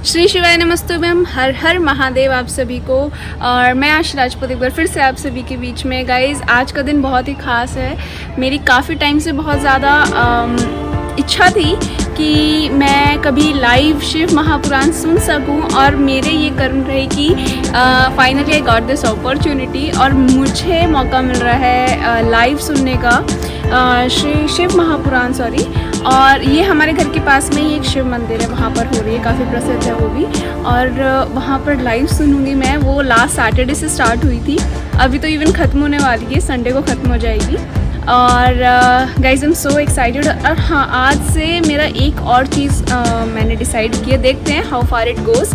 श्री शिवाय नमस्तुभ्यम, हर हर महादेव आप सभी को। और मैं आश राजपूत एक बार फिर से आप सभी के बीच में। गाइज़, आज का दिन बहुत ही ख़ास है। मेरी काफ़ी टाइम से बहुत ज़्यादा इच्छा थी कि मैं कभी लाइव शिव महापुराण सुन सकूं, और मेरे ये कर्म रहे कि finally I got this opportunity और मुझे मौका मिल रहा है लाइव सुनने का श्री शिव महापुराण और ये हमारे घर के पास में ही एक शिव मंदिर है, वहाँ पर हो रही है, काफ़ी प्रसिद्ध है वो भी। और वहाँ पर लाइव सुनूंगी मैं। वो लास्ट सैटरडे से स्टार्ट हुई थी, अभी तो इवन ख़त्म होने वाली है, संडे को ख़त्म हो जाएगी। और guys I am so excited. और हाँ, आज से मेरा एक और चीज़ मैंने डिसाइड किया, देखते हैं हाउ फार इट गोज़,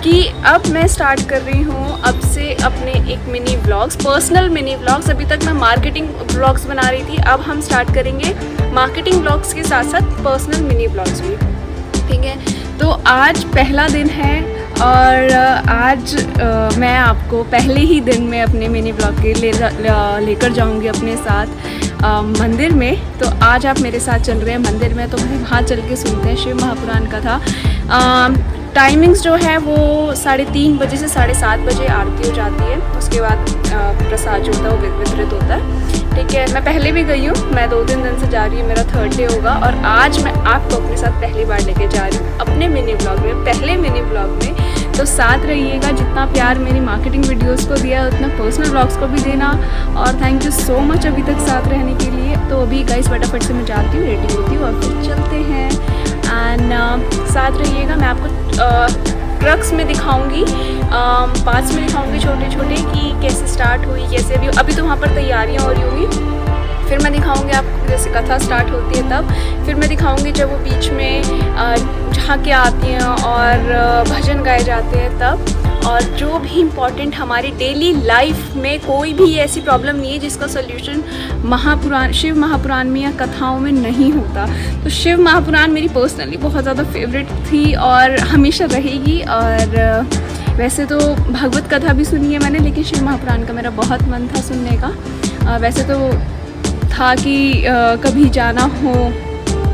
कि अब मैं स्टार्ट कर रही हूँ अब से अपने एक mini vlogs, personal mini vlogs. अभी तक मैं मार्केटिंग व्लॉग्स बना रही थी, अब हम स्टार्ट करेंगे मार्केटिंग व्लॉग्स के साथ साथ पर्सनल मिनी व्लॉग्स भी, ठीक है। तो आज पहला दिन है और आज मैं आपको पहले ही दिन में अपने मिनी ब्लॉग के लेकर जाऊंगी अपने साथ मंदिर में। तो आज आप मेरे साथ चल रहे हैं मंदिर में, तो वहाँ चल के सुनते हैं शिव महापुराण कथा। टाइमिंग्स जो है वो 3:30 बजे से 7:30 बजे आरती हो जाती है। उसके बाद प्रसाद जो होता है वो वितरित होता है, ठीक है। मैं पहले भी गई हूँ, मैं 2-3 दिन से जा रही हूँ, मेरा 3rd डे होगा। और आज मैं आपको अपने साथ पहली बार लेके जा रही हूँ अपने मिनी ब्लॉग में, पहले मिनी ब्लॉग में। तो साथ रहिएगा, जितना प्यार मेरी मार्केटिंग वीडियोस को दिया उतना पर्सनल ब्लॉग्स को भी देना। और थैंक यू सो मच अभी तक साथ रहने के लिए। तो अभी गाइस फटाफट से मैं जाती हूँ, रेडी होती हूँ और फिर चलते हैं। एंड साथ रहिएगा। मैं आपको ट्रक्स में दिखाऊंगी, पार्ट्स में दिखाऊंगी छोटे छोटे, कि कैसे स्टार्ट हुई, कैसे अभी तो वहाँ पर तैयारियाँ हो रही होंगी। फिर मैं दिखाऊंगी आपको जैसे कथा स्टार्ट होती है तब। फिर मैं दिखाऊंगी जब वो बीच में झांकियाँ आती हैं और भजन गाए जाते हैं तब। और जो भी इम्पॉर्टेंट हमारी डेली लाइफ में कोई भी ऐसी प्रॉब्लम नहीं है जिसका सोल्यूशन शिव महापुराण में या कथाओं में नहीं होता। तो शिव महापुराण मेरी पर्सनली बहुत ज़्यादा फेवरेट थी और हमेशा रहेगी। और वैसे तो भगवत कथा भी सुनी है मैंने, लेकिन शिव महापुराण का मेरा बहुत मन था सुनने का। वैसे तो था कि कभी जाना हो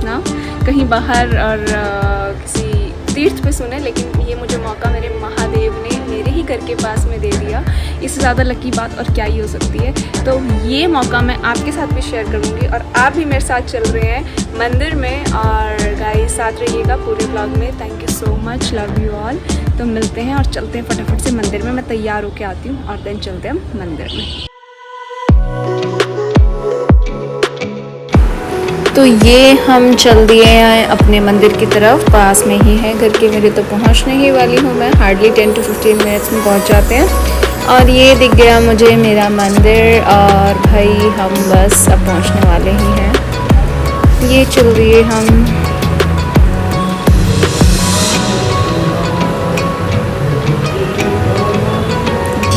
ना कहीं बाहर और किसी तीर्थ पे सुने, लेकिन ये मुझे मौका मेरे महादेव ने मेरे ही घर के पास में दे दिया। इससे ज़्यादा लकी बात और क्या ही हो सकती है। तो ये मौका मैं आपके साथ भी शेयर करूँगी और आप भी मेरे साथ चल रहे हैं मंदिर में। और गाइस साथ रहिएगा पूरे ब्लॉग में। Thank you so much, love you all. तो मिलते हैं और चलते हैं फटाफट से मंदिर में। मैं तैयार होके आती हूँ और देन चलते हैं मंदिर में। तो ये हम चल दिए हैं अपने मंदिर की तरफ, पास में ही है घर के मेरे। तो पहुंचने ही वाली हूँ मैं, हार्डली 10 to 15 मिनट्स में पहुंच जाते हैं। और ये दिख गया मुझे मेरा मंदिर, और भाई हम बस अब पहुंचने वाले ही हैं। ये चल दिए हम।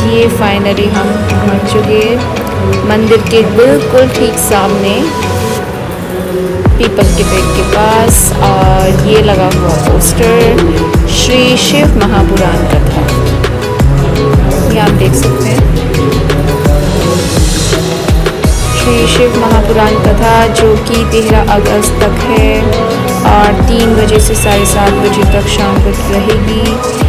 ये फाइनली हम पहुंच चुके मंदिर के बिल्कुल ठीक सामने, पीपल के पेड़ के पास। और ये लगा हुआ पोस्टर श्री शिव महापुराण कथा, ये आप देख सकते हैं। श्री शिव महापुराण कथा जो कि 13 अगस्त तक है और 3 बजे से 7:30 बजे तक शाम को रहेगी।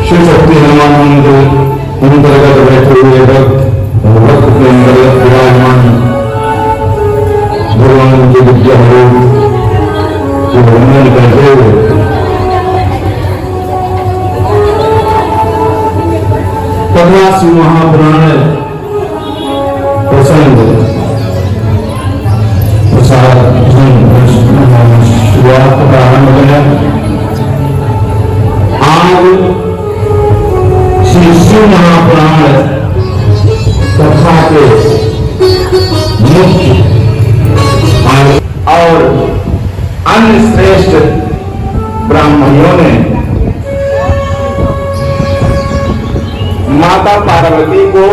शिव शक्ति हनुमान अंतर्गत बैठे हुए भक्त के अंतर्गत विराजमान भगवान की विद्या हो वर्णन करते हुए कथा शिव महापुराण प्रसंग प्रसाद और अन्य श्रेष्ठ ब्राह्मणों ने माता पार्वती को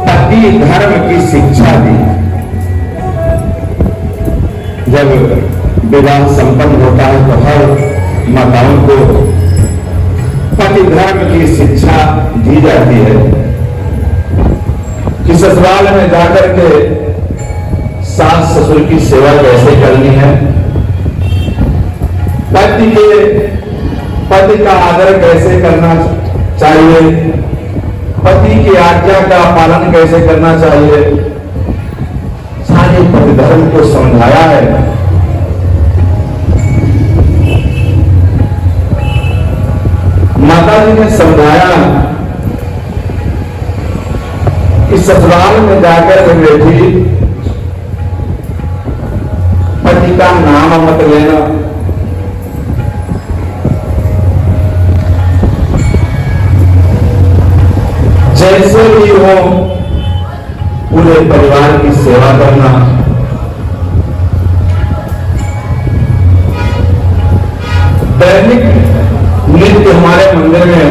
पति धर्म की शिक्षा दी। जब विवाह संपन्न होता है तो हर माताओं को पति धर्म की शिक्षा दी जाती है कि ससुराल में जाकर के सास ससुर की सेवा कैसे करनी है, पति का आदर कैसे करना चाहिए, पति की आज्ञा का पालन कैसे करना चाहिए, सारे पति धर्म को समझाया है। माता जी ने समझाया कि ससुराल में जाकर के बेटी पति का नाम मत लेना, जैसे भी हो पूरे परिवार की सेवा करना, दैनिक नित्य हमारे मंदिर में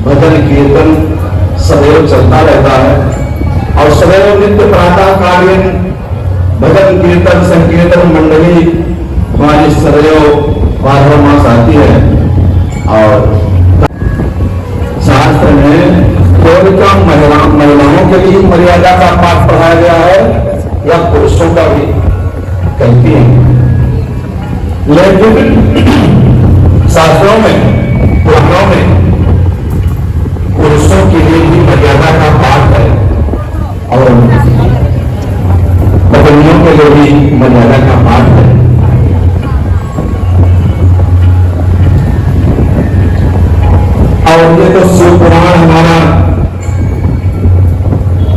भजन कीर्तन सदैव चलता रहता है और सदैव नित्य प्रातः कालीन भजन कीर्तन संकीर्तन मंडली हमारी सदैव 12 मास आती है। और शास्त्र में केवल क्या महिलाओं के लिए मर्यादा का पाठ पढ़ाया गया है या पुरुषों का भी कहती है, लेकिन शास्त्रों में पुराणों में पुरुषों के लिए भी मर्यादा का पाठ है और पत्नियों के लिए भी मर्यादा का पाठ है। और ये तो शिव पुराण हमारा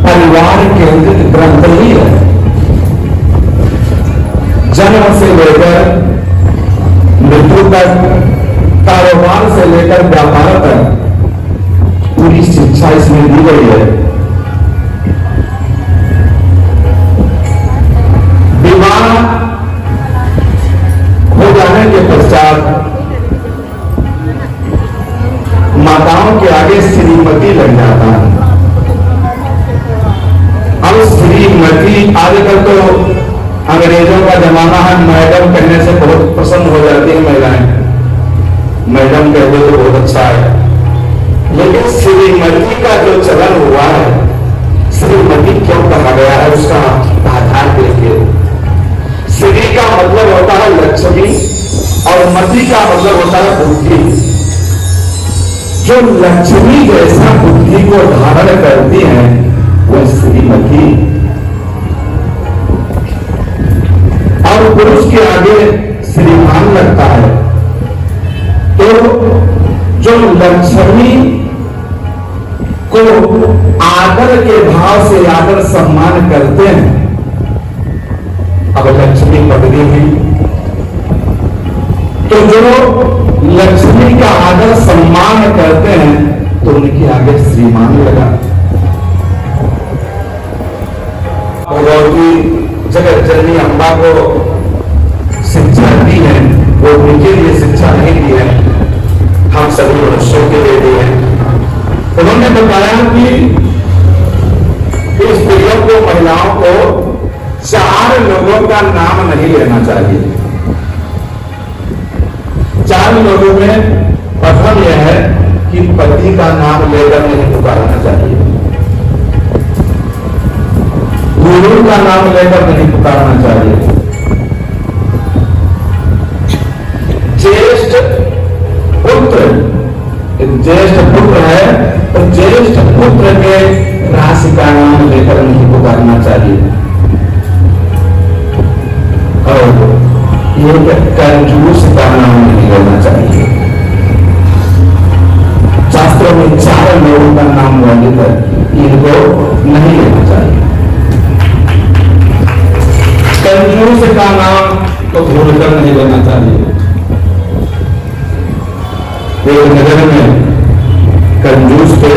परिवार केंद्रित ग्रंथ ही है। जन्म से लेकर मृत्यु तक, कारोबार से लेकर व्यापार तक पूरी शिक्षा इसमें दी गई है। विवाह हो जाने के पश्चात माताओं के आगे श्रीमती लग जाता है। अब श्रीमती आजकल तो अंग्रेजों का जमाना है, मैडम कहने से बहुत पसंद हो जाती है महिलाएं, मैडम कहते तो बहुत अच्छा है। लेकिन श्रीमती का जो चलन हुआ है, श्रीमती क्यों कहा गया है उसका आधार देखिए। श्री का मतलब होता है लक्ष्मी और मती का मतलब होता है बुद्धि। जो लक्ष्मी जैसा बुद्धि को धारण करती है वह श्रीमती, और पुरुष के आगे श्रीमान लगता है। तो जो लक्ष्मी को आदर के भाव से आदर सम्मान करते हैं, अब लक्ष्मी पत्नी हुई, तो जो लक्ष्मी का आदर सम्मान करते हैं तो उनके आगे श्रीमान लगा। भगवती जगत जननी अम्बा को शिक्षा दी है, वो उनके लिए शिक्षा नहीं दी है, हम सभी मनुष्यों के लिए दी है। उन्होंने बताया कि स्त्रियों को, महिलाओं को 4 लोगों का नाम नहीं लेना चाहिए। 4 लोगों में प्रथम यह है कि पति का नाम लेकर नहीं पुकारना चाहिए, गुरु का नाम लेकर नहीं पुकारना चाहिए, ज्येष्ठ पुत्र है तो ज्येष्ठ पुत्र के राशि का नाम लेकर नहीं पुकारना चाहिए, और ये कंजूस का नाम नहीं लेना चाहिए। शास्त्रों में 4 लोगों का नाम वर्णित है, इनको नहीं लेना चाहिए। कंजूस का नाम तो भूलकर नहीं लेना चाहिए। एक नगर में कंजूस थे,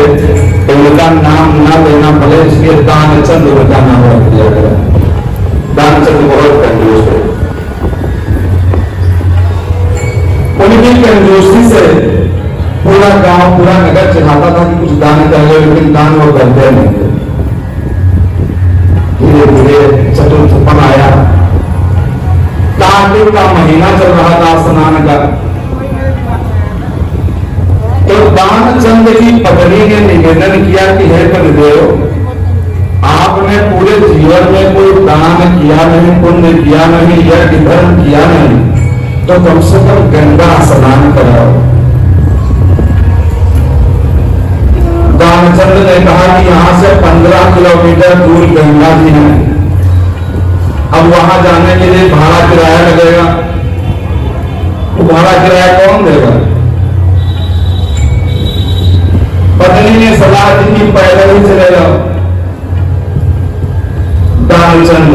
तो उनका नाम ना लेना पड़े इसलिए दानचंद उनका नाम रख दिया गया। दानचंद बहुत कंजूस थे। उनकी कंजूसी से पूरा गांव पूरा नगर चाहता था कि कुछ दान कर ले, लेकिन दान वो करते नहीं थे। धीरे धीरे चतुर्थपन आया, कार्तिक का महीना चल रहा था स्नान का, तो दानचंद की पत्नी ने निवेदन किया कि हे पतिदेव, आपने पूरे जीवन में कोई दान किया नहीं, पुण्य किया नहीं, यज्ञ धर्म किया नहीं, तो कम से कम गंगा स्नान कराओ। दानचंद ने कहा कि यहां से 15 किलोमीटर दूर गंगा जी है, अब वहां जाने के लिए भाड़ा किराया लगेगा, तो भाड़ा किराया कौन देगा? पत्नी ने सलाह दी कि पैदल ही चले जाओ। दानचंद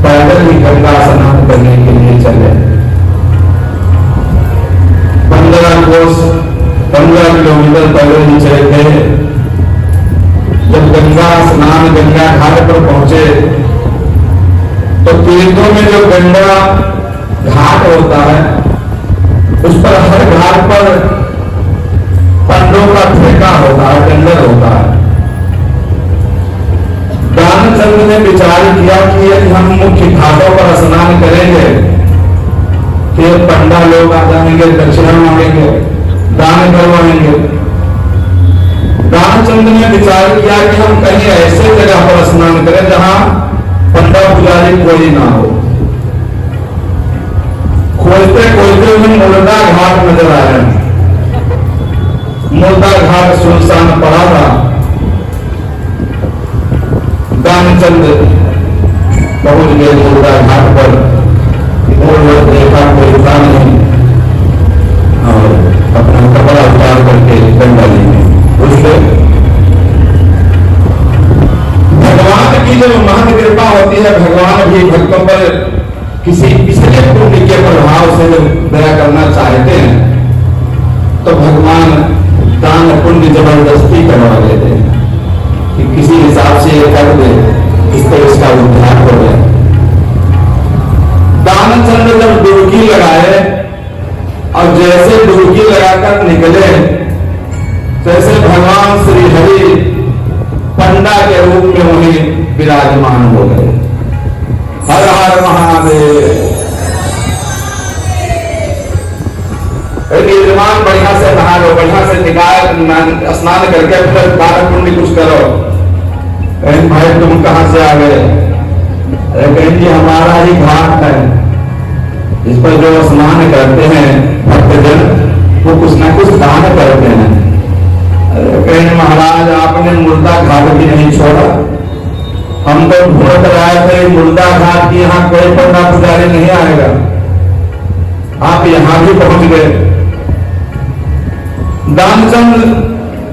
पैदल ही गंगा स्नान करने के लिए चले। 15 किलोमीटर पैदल ही चले थे। जब गंगा स्नान गंगा घाट पर पहुंचे तो तीर्थों में जो गंगा घाट होता है उस पर हर घाट पर पंडों का ठेका होता है, टेंडर होता है। दानचंद ने विचार किया कि यदि हम मुख्य घाटों पर स्नान करेंगे तो पंडा लोग आ जाएंगे, दक्षिणा मांगेंगे, दान करवाएंगे। दानचंद ने विचार किया कि हम कहीं ऐसे जगह पर स्नान करें जहां पंडा पुजारी कोई ना हो। खोजते खोजते उन्हें मुर्दा घाट नजर आया। मुर्दा घाट सुनसान पड़ा था। दानचंद पहुंच गए मुर्दा घाट पर, देखा कोई था नहीं और अपना कपड़ा उतार करके गंगा जी में उससे भगवान की जो महत कृपा होती है, भगवान भी भक्तों पर किसी पिछले पुण्य के प्रभाव से दया करना चाहते हैं तो भगवान दान पुण्य जबरदस्ती करवा देते हैं कि किसी हिसाब से ये कर दे, इसको इसका उद्धार हो जाए। दानचंद जब डुबकी लगाए और जैसे डुबकी लगाकर निकले जैसे भगवान श्री हरि पंडा के रूप में उन्हें विराजमान हो गए। हर हर महादेव। निर्माण बढ़िया से नहा लो, बढ़िया से निकाल स्नान करके फिर दान पुण्य कुछ करो। भाई तुम कहां से आ गए? कहीं जी हमारा ही घाट है, इस पर जो स्नान करते हैं भक्तजन वो कुछ ना कुछ दान करते हैं। अरे कहीं महाराज आपने मुर्दा घाट भी नहीं छोड़ा, हम तो ढूंढ रहे थे मुर्दा घाट की, यहाँ कोई पंडा पुजारी नहीं आएगा, आप यहां भी पहुंच गए। दानचंद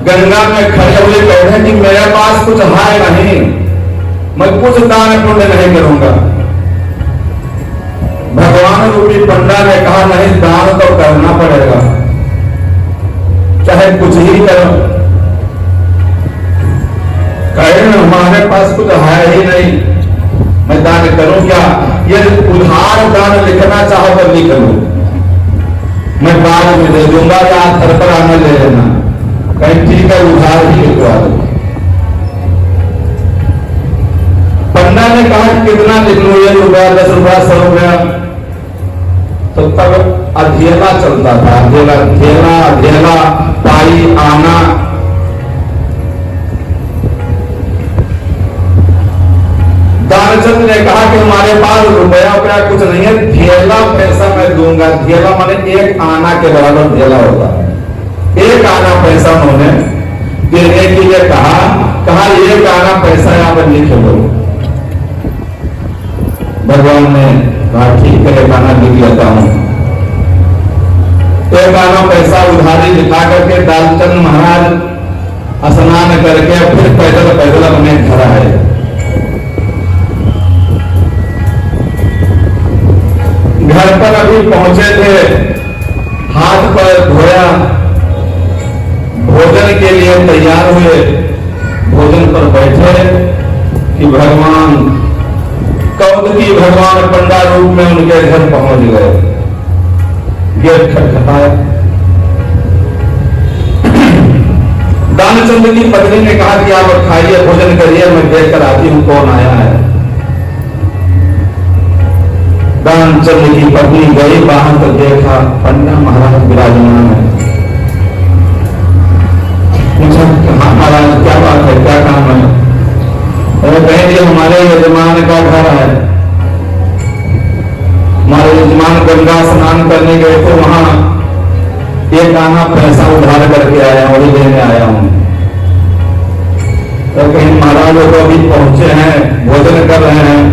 गंगा में खड़े हुए कह रहे कि मेरे पास कुछ है नहीं, मैं कुछ दान पुण्य नहीं करूंगा। भगवान रूपी पंडा ने कहा नहीं, दान तो करना पड़ेगा, चाहे कुछ ही करो। कहे हमारे पास कुछ है ही नहीं, मैं दान करूं क्या? यदि उधार दान लिखना चाहो तो लिख लो, मैं बाद में दे दूंगा या घर पर आना ले लेना। कहीं ठीक है, उधार ही लिखवा दो। पंडा ने कहा कितना लिख लो, 1 रुपया, 10 रुपया, 100 रुपया। तो तब अधेला चलता था, अधेला पाई आना। दानचंद ने कहा कि हमारे पास रुपया कुछ नहीं है, धेला पैसा मैं दूंगा। धेला माने 1 आना के बराबर धेला होता है। 1 आना पैसा उन्होंने देने के लिए कहा 1 आना पैसा यहाँ पर लिख लो। भगवान ने कहा ठीक है, 1 आना लिख लेता हूं। 1 आना पैसा उधारी लिखा करके दानचंद महाराज स्नान करके फिर पैदल अपने घर आए। घर पर अभी पहुंचे थे, हाथ पर धोया, भोजन भोजन के लिए तैयार हुए, भोजन पर बैठे कि भगवान कौतुकी भगवान पंडा रूप में उनके घर पहुंच गए। गेट खटखटाया। दानचंद की पत्नी ने कहा कि आप खाइए, भोजन करिए, मैं देख कर आती हूं कौन आया है। दानचंद की पत्नी गई बाहर तो देखा पंडा महाराज विराजमान है। हाँ महाराज क्या बात है, क्या काम है? और कहेंगे हमारे यजमान का घर है, हमारे यजमान गंगा स्नान करने गए तो वहां एक आना पैसा उधार करके आया, वही लेने आया हूं। तो कहीं महाराज तो अभी पहुंचे हैं, भोजन कर रहे हैं।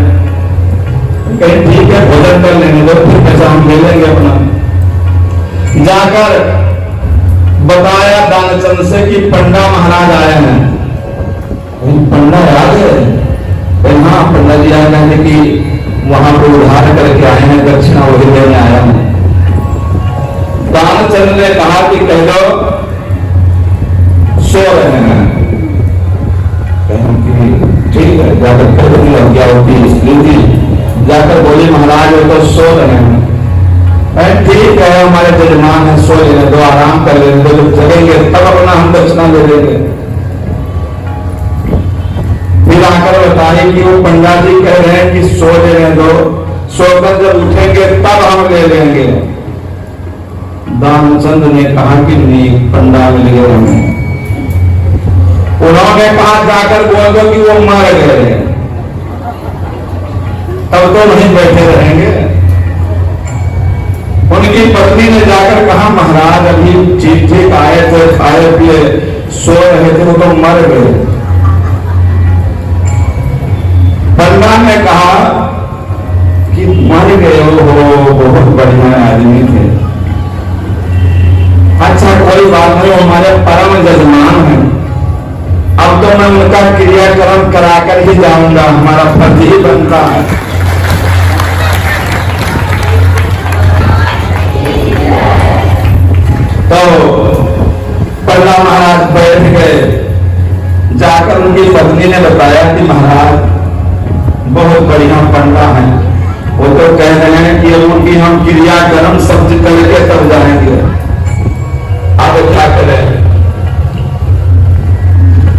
कहीं ठीक है भोजन कर लेंगे तो फिर पैसा हम ले लेंगे अपना। जाकर बताया दानचंद से कि पंडा महाराज आए हैं। पंडा याद है? हाँ पंडा जी आए हैं कि वहां पर उधार करके आए हैं, दक्षिणा वही लेने आया हूं। दानचंद ने कहा कि कह दो सो रहे हैं। ठीक है, जाकर क्या होती स्त्री थी, जाकर बोली महाराज वो तो सो रहे हैं। ठीक है हमारे जजमान है, सो लेने दो, आराम कर लेने दो, जब जगेंगे तब अपना हम दक्षिणा ले लेंगे। फिर आकर बताइए कि वो पंडा जी कह रहे हैं कि सो लेने दो, सोकर जब उठेंगे तब हम ले लेंगे। दानचंद ने कहा कि नहीं, पंडा मिल गए हमें। उन्होंने कहा जाकर बोल दो कि वो मर गए, तब तो नहीं बैठे रहेंगे। उनकी पत्नी ने जाकर कहा महाराज अभी ठीक ठीक आए थे, खाए पिए सो रहे थे, वो तो मर गए। पंडा ने कहा कि मर गए हो, बहुत बढ़िया आदमी थे। अच्छा कोई बात नहीं, हमारे परम जजमान हैं, अब तो मैं उनका क्रियाक्रम कराकर ही जाऊंगा, हमारा फर्ज ही बनता है। तो पंडा महाराज बैठ गए। जाकर उनकी पत्नी ने बताया कि महाराज बहुत बढ़िया पंडा है, वो तो कह रहे हैं कि उनकी हम क्रियाक्रम समझ करके तब जाएंगे। अब क्या करें?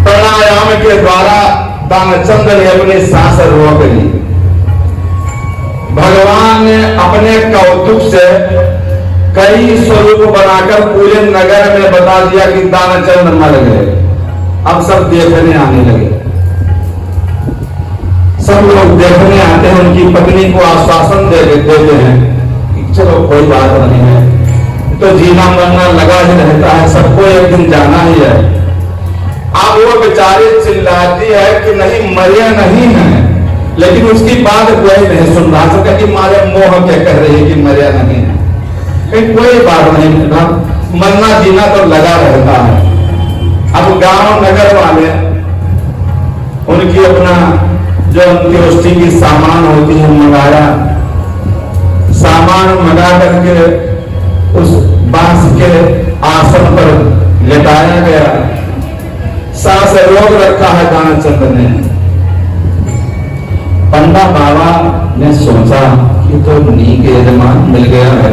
प्राणायाम के द्वारा दानचंद ने अपनी सांस रोक ली। भगवान ने अपने कौतुक से कई स्वरूप बनाकर पूरे नगर में बता दिया कि दानचंद मर गए। अब सब देखने आने लगे, सब लोग देखने आते हैं, उनकी पत्नी को आश्वासन देते हैं कि चलो कोई बात नहीं है, तो जीना मरना लगा ही रहता है, सबको एक दिन जाना ही है। अब वो बेचारी चिल्लाती है कि नहीं मरे नहीं है, लेकिन उसकी बात कोई नहीं सुन रहा था कि मारे मोह के कह रही है कि मरे नहीं है। कोई बात नहीं, मरना जीना तो लगा रहता है। अब गांव नगर वाले उनकी अपना जो अंत्योष्टि की सामान होती है मंगाया, सामान मंगा करके उस बांस के आसन पर लेटाया गया। सांस रोक रखा है दानचंद ने। पंडा बाबा ने सोचा कि तो नीक यजमान मिल गया है,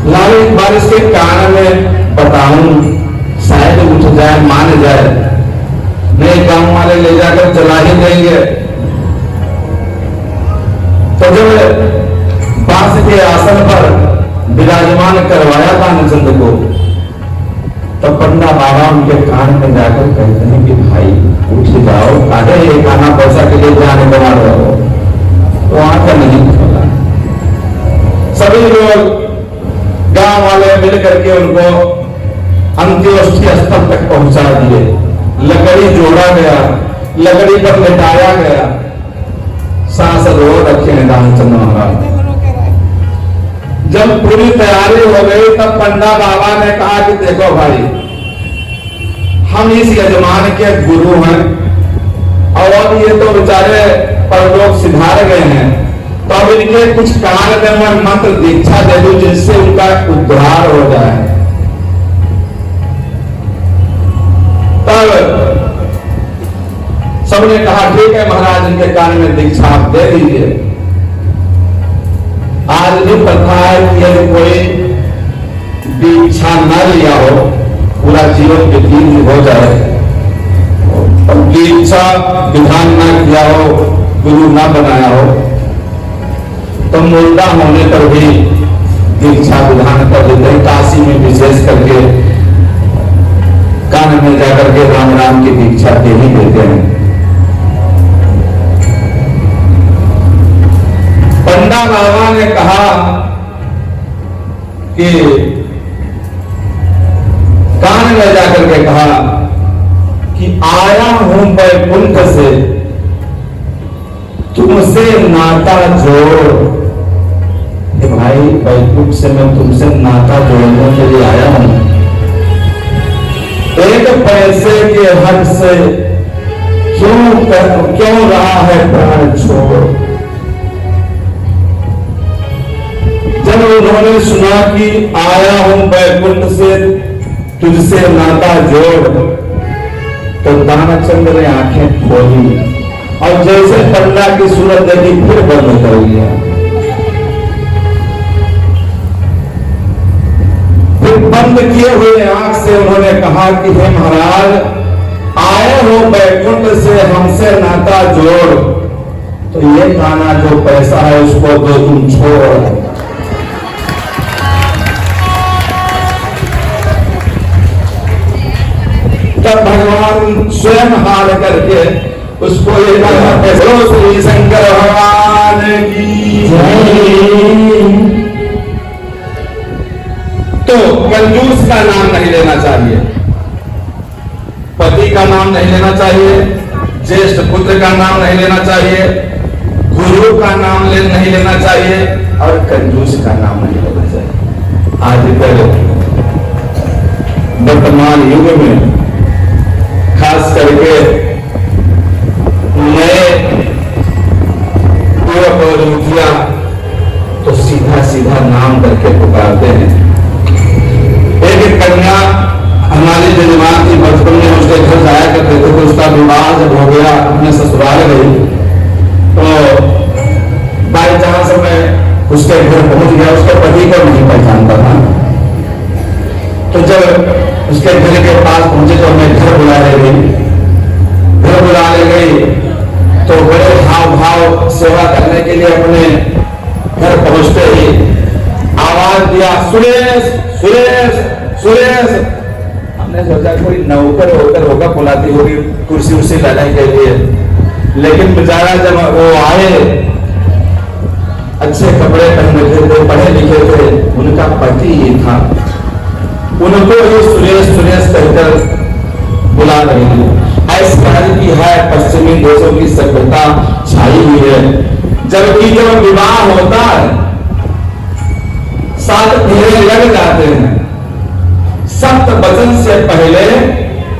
लाओ एक बार इसके कान में बताऊं, शायद उठ जाए, मान जाए, नहीं गांव वाले ले जाकर जला ही देंगे। तो जब बांस के आसन पर विराजमान करवाया दानचंद को, तो पंडा बाबा उनके कान में जाकर कहते हैं कि भाई उठ जाओ, अरे ये खाना पैसा के लिए जाने बना रहे हो, तो आंख नहीं खोला। सभी लोग गांव वाले मिलकर के उनको अंत्योष्टि स्थल तक पहुंचा दिए। लकड़ी जोड़ा गया, लकड़ी पर लेटाया गया, सांस रोक रखे दानचंद महाराज। जब पूरी तैयारी हो गई तब पंडा बाबा ने कहा कि देखो भाई, हम इस यजमान के गुरु हैं और अब ये तो बेचारे परलोक सिधार गए हैं, तो अब इनके कुछ कान में मैं मंत्र दीक्षा दे दूं जिससे उनका उद्धार हो जाए। तब सबने कहा ठीक है महाराज, इनके कान में दीक्षा आप दे दीजिए। आज भी प्रथा है कि यदि कोई दीक्षा न लिया हो, पूरा जीवन व्यतीत हो जाए, और दीक्षा विधान न किया हो, गुरु न बनाया हो, तो मुर्दा होने पर भी दीक्षा विधान कर देते हैं। काशी में विशेष करके कान में जाकर के राम राम की दीक्षा दे ही देते हैं। पंडा बाबा ने कहा कि कान में जाकर के कहा कि आया हूं वैकुंठ से, तुमसे नाता जोड़। भाई वैकुंठ से मैं तुमसे नाता जोड़ने के लिए आया हूं। एक पैसे के हक से क्यों रहा है प्राण छोड़। जब उन्होंने सुना कि आया हूं वैकुंठ से तुझसे नाता जोड़, तो दानचंद्र ने आंखें खोली और जैसे पंडा की सूरत देखी फिर बंद कर लिया। फिर बंद किए हुए आंख से उन्होंने कहा कि हे महाराज, आए हो वैकुंठ से हमसे नाता जोड़, तो ये खाना जो पैसा है उसको दो, तुम छोड़। तब भगवान स्वयं हार करके उसको ये श्री शंकर भगवान की जय। तो कंजूस का नाम नहीं लेना चाहिए, पति का नाम नहीं लेना चाहिए, ज्येष्ठ पुत्र का नाम नहीं लेना चाहिए, गुरु का नाम नहीं लेना चाहिए, और कंजूस का नाम नहीं लेना चाहिए। आजकल वर्तमान युग में खास करके नए युवक और युवतियां तो सीधा सीधा नाम करके पुकारते हैं। एक कन्या हमारी जजमान की बचपन में उसके घर जाया करते थे, तो उसका विवाह जब हो गया, अपने ससुराल गई, तो बाई चांस मैं उसके घर पहुंच गया, उसके पति को नहीं पहचानता था। तो जब उसके घर के पास पहुंचे तो मैं घर बुला ले गई, घर बुला ले गई, तो बड़े भाव भाव सेवा करने के लिए अपने घर पहुंचते ही आवाज दिया, सुरेश सुरेश सुरेश। हमने सोचा कोई नौकर होकर होगा, बुलाती होगी कुर्सी उर्सी लाने के लिए, लेकिन बेचारा जब वो आए, अच्छे कपड़े पहने थे, पढ़े लिखे थे, उनका पति ही था, उनको ये सुरेश सुरेश कहकर बुला रही है। ऐसी हालत की है, पश्चिमी देशों की सभ्यता छाई हुई है। जबकि जब विवाह होता है, सात फेरे लग जाते हैं, सप्त वचन से पहले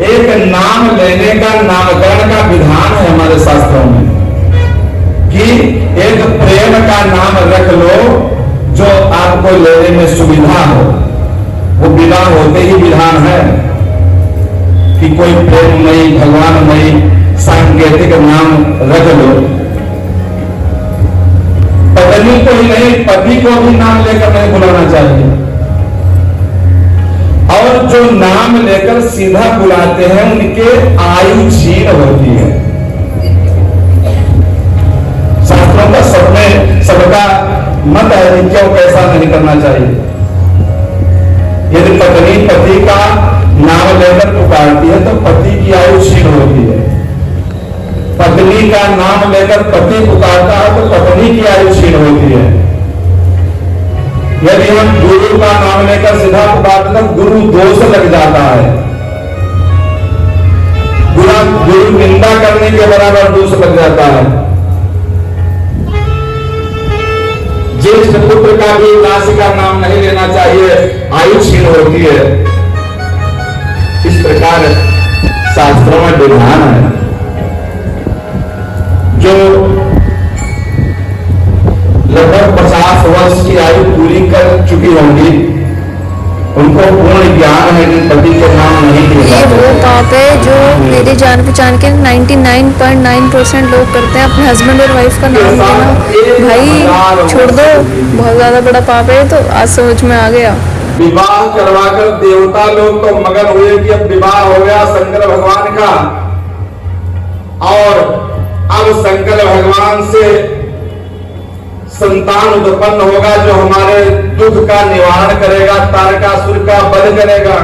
एक नाम लेने का, नामकरण का विधान है हमारे शास्त्रों में कि एक प्रेम का नाम रख लो जो आपको लेने में सुविधा हो। वो विवाह होते ही विधान है कि कोई प्रेममयी, भगवानमयी सांकेतिक नाम रख लो। पत्नी को ही नहीं, पति को भी नाम लेकर नहीं बुलाना चाहिए। और जो नाम लेकर सीधा बुलाते हैं उनके आयु क्षीण होती है। शास्त्रों का सबका मत है कि क्यों कैसा नहीं करना चाहिए। यदि पत्नी पति का नाम लेकर पुकारती है तो पति की आयु क्षीण होती है। पत्नी का नाम लेकर पति पुकारता है तो पत्नी की आयु क्षीण होती है। यदि हम गुरु का नाम लेकर सीधा पुकारते तो गुरु दोष लग जाता है, गुरु निंदा करने के बराबर दोष लग जाता है। ज्येष्ठ पुत्र का भी दासी का नाम नहीं लेना चाहिए, आयु क्षीण होती है। इस प्रकार शास्त्रों में विधान है। जो लगभग 50 वर्ष की आयु पूरी कर चुकी होंगी उनको पूर्ण ज्ञान है कि पति के नाम नहीं लिए ये जाते। वो पाप है जो मेरे जान पहचान के 99.9% लोग करते हैं, अपने हस्बैंड और वाइफ का नाम लेना। भाई छोड़ दो, बहुत ज़्यादा बड़ा पाप है। तो आज समझ में आ गया। विवाह करवाकर देवता लोग तो मगन हुए कि अब विवाह हो गया शंकर भगवान का, और अब शंकर भगवान से संतान उत्पन्न होगा जो हमारे दुख का निवारण करेगा, तारकासुर का वध करेगा।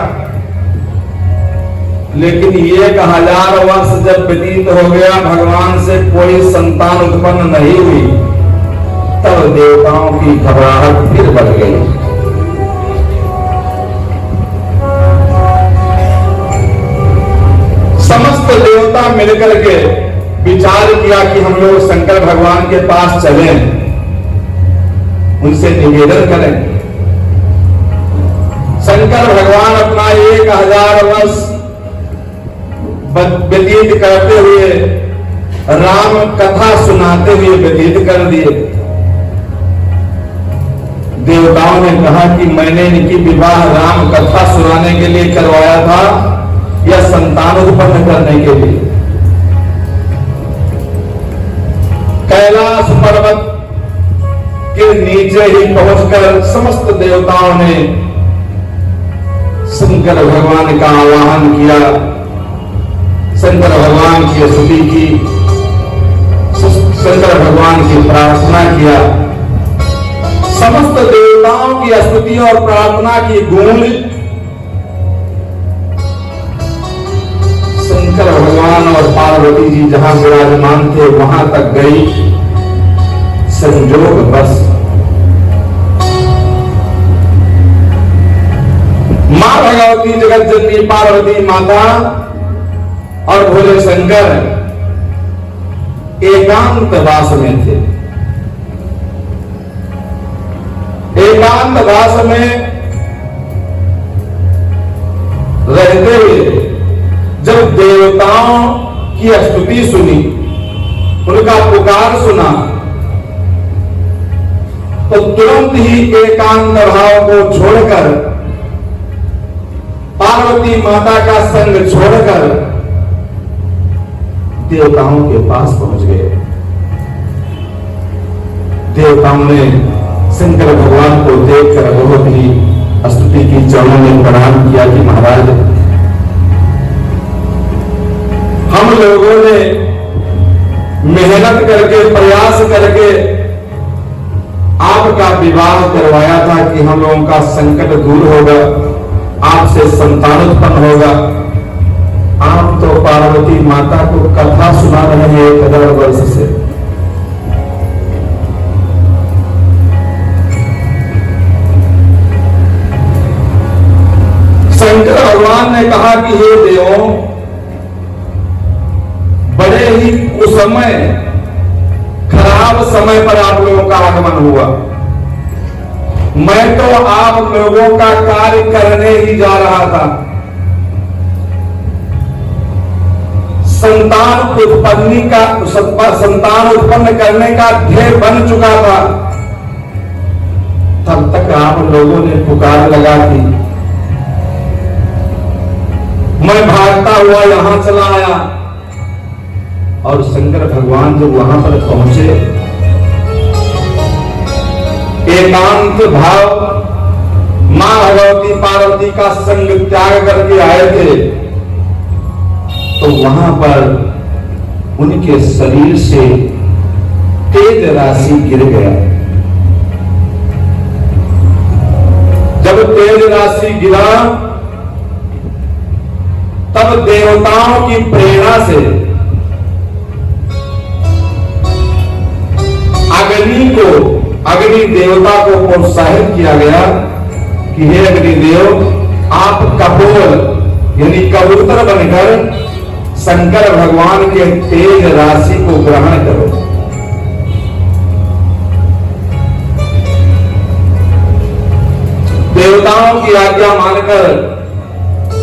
लेकिन 1000 वर्ष जब व्यतीत हो गया, भगवान से कोई संतान उत्पन्न नहीं हुई, तब देवताओं की घबराहट फिर बढ़ गई। समस्त देवता मिलकर के विचार किया कि हम लोग शंकर भगवान के पास चलें, उनसे निवेदन करें। शंकर भगवान अपना 1000 वर्ष व्यतीत करते हुए, राम कथा सुनाते हुए व्यतीत कर दिए। देवताओं ने कहा कि मैंने इनकी विवाह राम कथा सुनाने के लिए करवाया था या संतान उत्पन्न करने के लिए। कैलाश पर्वत के नीचे ही पहुंचकर समस्त देवताओं ने शंकर भगवान का आवाहन किया, शंकर भगवान की स्तुति की, शंकर भगवान की प्रार्थना किया। समस्त देवताओं की स्तुति और प्रार्थना की गूंज शंकर भगवान और पार्वती जी जहां विराजमान थे वहां तक गई। संजोग बस मां भगवती जगत जननी पार्वती माता और भोले शंकर एकांत वास में थे। एकांत वास में रहते हुए जब देवताओं की स्तुति सुनी, उनका पुकार सुना, तो तुरंत ही एकांत भाव को छोड़कर, पार्वती माता का संग छोड़कर देवताओं के पास पहुंच गए। देवताओं ने शंकर भगवान को देखकर बहुत ही स्तुति की, चरणों में प्रणाम किया कि महाराज, हम लोगों ने मेहनत करके, प्रयास करके आपका विवाह करवाया था कि हम लोगों का संकट दूर होगा, आपसे संतान उत्पन्न होगा। आप तो पार्वती माता को कथा सुना रहे हैं 1000 वर्ष से। शंकर भगवान ने कहा कि हे देवों, बड़े ही कुसमय, खराब समय पर आप लोगों का आगमन हुआ। मैं तो आप लोगों का कार्य करने ही जा रहा था। संतान उत्पन्न करने का ध्येय बन चुका था। तब तक आप लोगों ने पुकार लगा दी। मैं भागता हुआ यहां चला आया, और शंकर भगवान जब वहां पर पहुंचे, एकांत भाव मां भगवती पार्वती का संग त्याग करके आए थे, तो वहां पर उनके शरीर से तेज राशि गिर गया। जब तेज राशि गिरा, तब देवताओं की प्रेरणा से अग्नि देवता को प्रोत्साहित किया गया कि हे अग्निदेव, आप कपोल यानी कबूतर बनकर शंकर भगवान के तेज राशि को ग्रहण करो। देवताओं की आज्ञा मानकर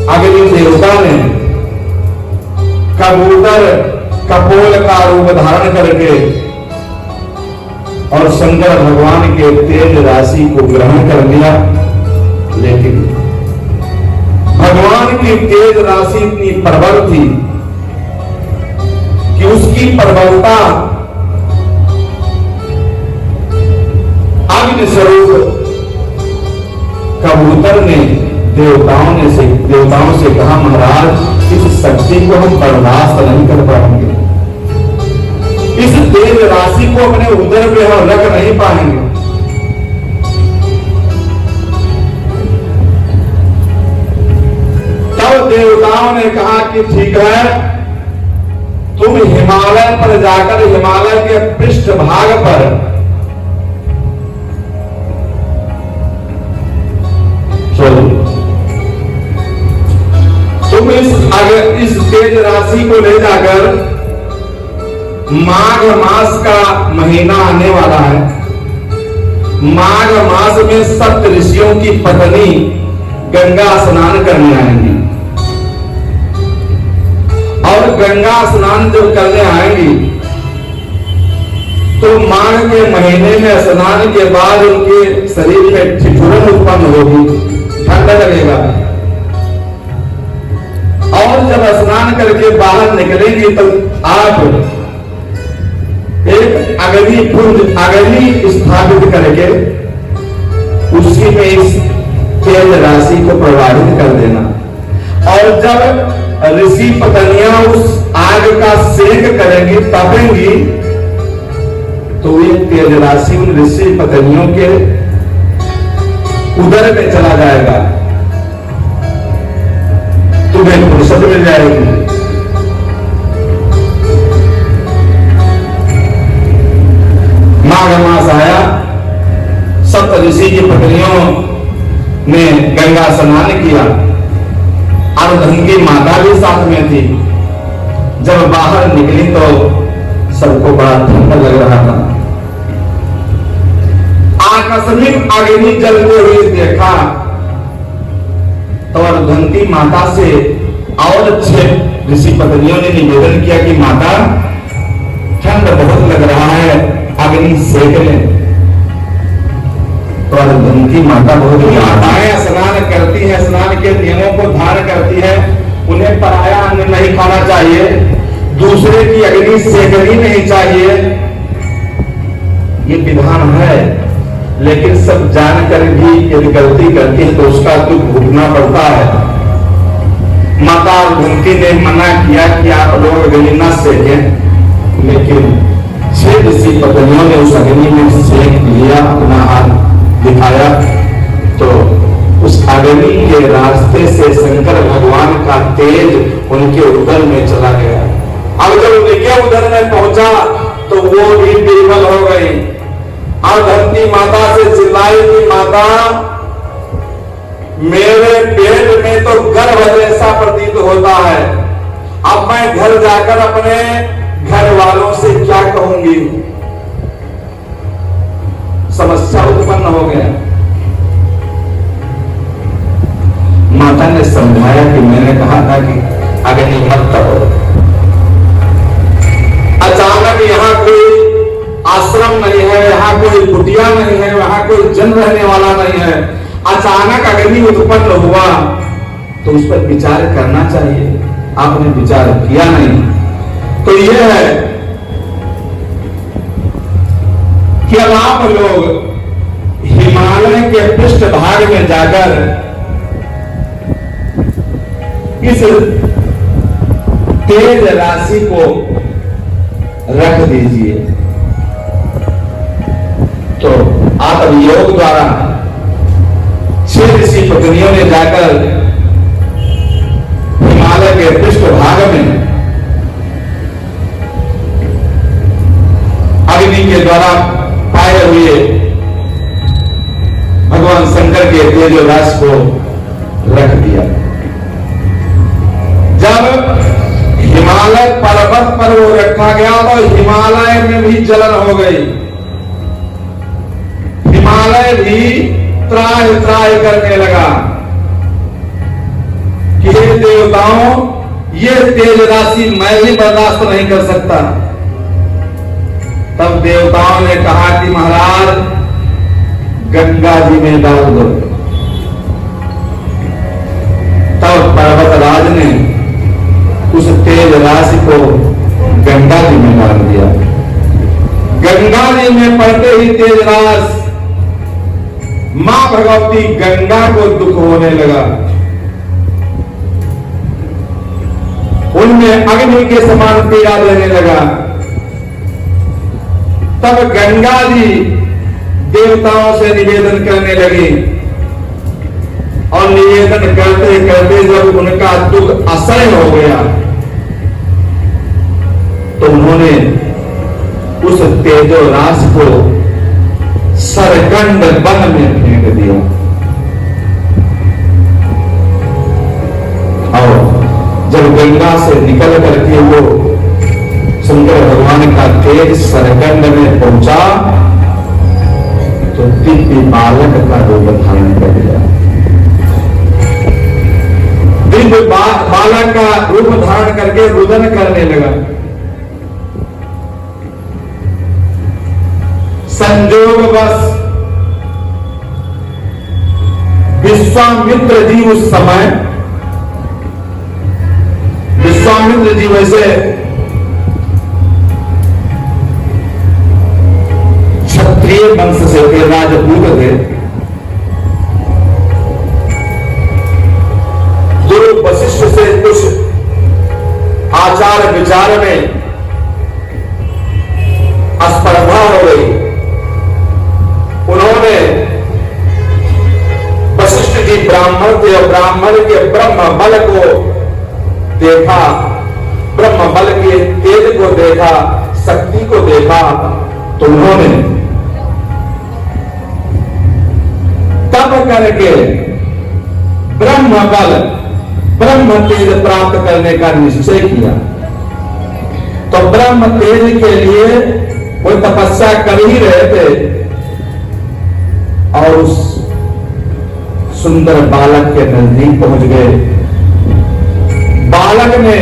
अग्नि देवता ने कबूतर कपोल का रूप धारण करके और शंकर भगवान के तेज राशि को ग्रहण कर लिया। लेकिन भगवान की तेज राशि इतनी प्रबल थी कि उसकी प्रबलता अग्नि स्वरूप कबूतर ने देवताओं से कहा, महाराज इस शक्ति को हम बर्दाश्त नहीं कर पाएंगे, इस तेज राशि को अपने उदर में हम रख नहीं पाएंगे। तब देवताओं ने कहा कि ठीक है, तुम हिमालय पर जाकर हिमालय के पृष्ठभाग पर चलो, तुम इस तेज राशि को ले जाकर, माघ मास का महीना आने वाला है, माघ मास में सप्त ऋषियों की पत्नी गंगा स्नान करने आएंगी, और गंगा स्नान जब करने आएंगी तो माघ के महीने में स्नान के बाद उनके शरीर में ठिठुरन उत्पन्न होगी, ठंडा लगेगा, और जब स्नान करके बाहर निकलेंगी तो आप एक अग्नि स्थापित करके उसी में इस तेज राशि को प्रवाहित कर देना, और जब ऋषि पत्नियां उस आग का सेक करेंगी, तपेंगी, तो ये तेज राशि उन ऋषि पत्नियों के उदर में चला जाएगा, तुम्हें फुर्सत मिल जाएगी। माघ मास आया, सप्त ऋषि की पत्नियों ने गंगा स्नान किया, अर्धंगी माता भी साथ में थी। जब बाहर निकली तो सबको बड़ा ठंडा लग रहा था। आकस्मिक अग्नि जलते हुए देखा तो अर्धंगी माता से और 6 ऋषि पत्नियों ने निवेदन किया कि माता, ठंड बहुत लग रहा है, अग्नि सेक लें। तो अर्धंगी माता बहुत माताएं स्नान करती हैं, स्नान के नियमों को धारण करती है, उन्हें पराया अन्न नहीं खाना चाहिए, दूसरे की अग्नि सेकनी नहीं चाहिए, ये विधान है। लेकिन सब जानकर भी यदि गलती करती है तो उसका दुख भुगतना पड़ता है। माता अर्धंगी ने मना किया कि आप लोग अग्नि न सेकें, लेकिन 6 ऋषि पत्नियों ने उस अग्नि में सेक लिया, अपना हाथ दिखाया, तो उस अग्नि के रास्ते से शंकर भगवान का तेज उनके उदर में चला गया। अब जब उनके उदर में पहुंचा तो वो भी निर्बल हो गई। अर्धंगी माता से चिल्लाई कि माता, मेरे पेट में तो गर्भ जैसा प्रतीत होता है, अब मैं घर जाकर अपने घर वालों से क्या कहूंगी। समस्या उत्पन्न हो गया। माता ने समझाया कि मैंने कहा था कि अग्नि मत तपो। अचानक यहाँ कोई आश्रम नहीं है, यहाँ कोई कुटिया नहीं है, वहां कोई जन रहने वाला नहीं है, अचानक अग्नि उत्पन्न हुआ तो उस पर विचार करना चाहिए। आपने विचार किया नहीं। तो यह है कि अब आप लोग हिमालय के पृष्ठभाग में जाकर इस तेज राशि को रख दीजिए। तो आप योग द्वारा 6 ऋषि पत्नियों ने जाकर हिमालय के पृष्ठभाग में अग्नि के द्वारा पाए हुए भगवान शंकर के तेज राशि को रख दिया। जब हिमालय पर्वत पर वो रखा गया तो हिमालय में भी जलन हो गई। हिमालय भी त्राहि त्राहि करने लगा कि हे देवताओं, ये तेज राशि मैं भी बर्दाश्त नहीं कर सकता। तब देवताओं ने कहा कि महाराज, गंगा जी में डाल दो। तब राशि को गंगा जी में डाल दिया। गंगा जी में पड़ते ही तेज रास मां भगवती गंगा को दुख होने लगा। उनमें अग्नि के समान पीड़ा देने लगा। तब गंगा जी देवताओं से निवेदन करने लगी और निवेदन करते करते जब उनका दुख असह्य हो गया तो उन्होंने उस तेजो राशि को सरकंड वन में फेंक दिया और जब गंगा से निकल करके वो शंकर भगवान का तेज सरकंड में पहुंचा तो दिव्य बालक का रूप धारण कर लिया। दिव्य बालक का रूप धारण करके रुदन करने लगा। संयोगवश विश्वामित्र जी उस समय, विश्वामित्र जी वैसे क्षत्रिय वंश से थे, राजपूत थे। गुरु वशिष्ठ से कुछ आचार विचार में स्पर्धा हो गई। उन्होंने वशिष्ठ जी ब्राह्मण थे और ब्राह्मण के ब्रह्म बल को देखा, ब्रह्म बल के तेज को देखा, शक्ति को देखा तो उन्होंने तप करके ब्रह्म बल, ब्रह्म तेज प्राप्त करने का निश्चय किया। तो ब्रह्म तेज के लिए वो तपस्या कर ही रहे थे और उस सुंदर बालक के नजदीक पहुंच गए। बालक ने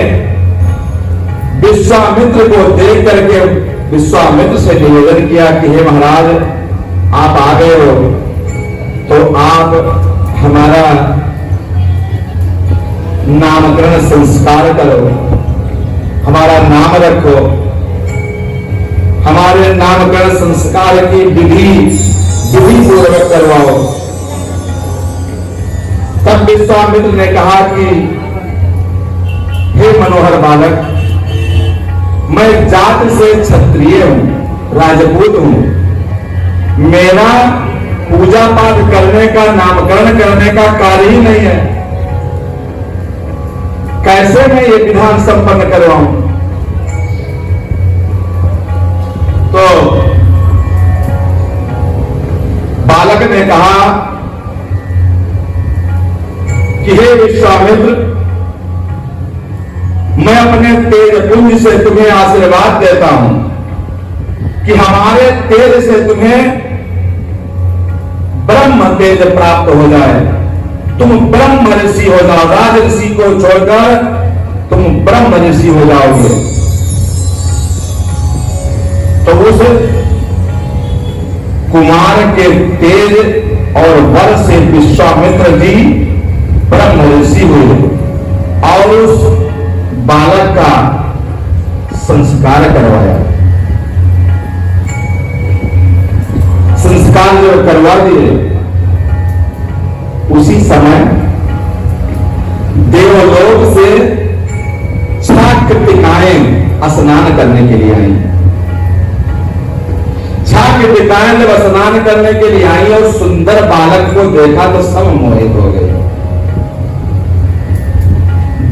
विश्वामित्र को देख करके विश्वामित्र से निवेदन किया कि हे महाराज, आप आ गए हो तो आप हमारा नामकरण संस्कार करो, हमारा नाम रखो, हमारे नामकरण संस्कार की विधि पूर्वक करवाओ। तब विश्वामित्र ने कहा कि हे मनोहर बालक, मैं जाति से क्षत्रिय हूं, राजपूत हूं। मेरा पूजा पाठ करने का, नामकरण करने का कार्य ही नहीं है। कैसे मैं ये विधान संपन्न करवाऊं? तो बालक ने कहा कि हे विश्वामित्र, मैं अपने तेज पुंज से तुम्हें आशीर्वाद देता हूं कि हमारे तेज से तुम्हें ब्रह्म तेज प्राप्त हो जाए, तुम ब्रह्म ऋषि हो जाओ। राज ऋषि को छोड़कर तुम ब्रह्म ऋषि हो जाओगे। तो उस कुमार के तेज और वर से विश्वामित्र जी ब्रह्म ऋषि हुए और उस बालक का संस्कार करवाया। संस्कार जो करवा दिए, उसी समय देवलोक से 6 कृतिकाएं स्नान करने के लिए आई। 6 कृतिकाएं जब स्नान करने के लिए आई और सुंदर बालक को देखा तो सब मोहित हो गए,